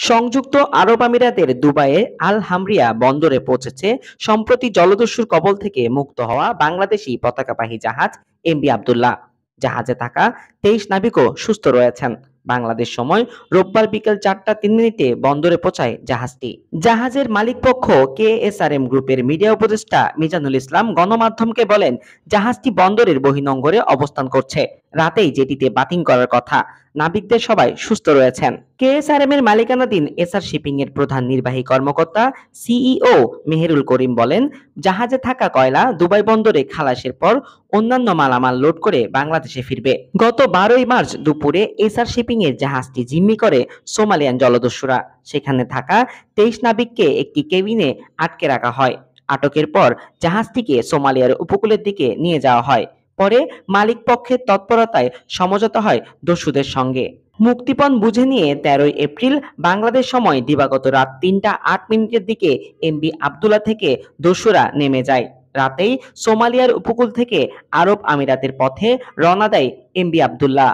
সংযুক্ত আরব আমিরাতের দুবাইয়ে আল হামরিয়া বন্দরে পৌঁছেছে সম্প্রতি জলদস্যুর কবল থেকে মুক্ত হওয়া বাংলাদেশি পতাকাবাহী জাহাজ এমবি আবদুল্লাহ। জাহাজে থাকা 23 নাবিকও সুস্থ রয়েছেন। বাংলাদেশ সময় রোববার বিকেল 4টা 3 মিনিটে বন্দরে পৌঁছায় জাহাজটি। জাহাজের মালিকপক্ষ কেএসআরএম গ্রুপের মিডিয়া উপদেষ্টা মিজানুল ইসলাম গণমাধ্যমকে বলেন, জাহাজটি বন্দরের বহির্নোঙরে অবস্থান করছে। রাতেই জেটিতে বাতিং করার কথা। নাবিকদের সবাই সুস্থ রয়েছেন। কেএসআরএম এর মালিকানাধীন এসআর শিপিং এর প্রধান নির্বাহী কর্মকর্তা সিইও মেহেরুল করিম বলেন, জাহাজে থাকা কয়লা দুবাই বন্দরে খালাসের পর অন্যান্য মালামাল লোড করে বাংলাদেশে ফিরবে। গত 12ই মার্চ দুপুরে এসআর শিপিং এর জাহাজটি জিম্মি করে সোমালিয়ান জলদস্যুরা। সেখানে থাকা 23 নাবিককে একটি কেবিনে আটকে রাখা হয়। আটকের পর জাহাজটিকে সোমালিয়ার উপকূলের দিকে নিয়ে যাওয়া হয়। পরে মালিক পক্ষের তৎপরতায় সমঝোতা হয় দস্যুদের সঙ্গে। মুক্তিপণ বুঝে নিয়ে 13ই এপ্রিল বাংলাদেশ সময় দিবাগত রাত 3টা 8 মিনিটের দিকে এমবি আবদুল্লাহ থেকে দস্যুরা নেমে যায়। রাতেই সোমালিয়ার উপকূল থেকে আরব আমিরাতের পথে রওনা দেয় এমবি আবদুল্লাহ।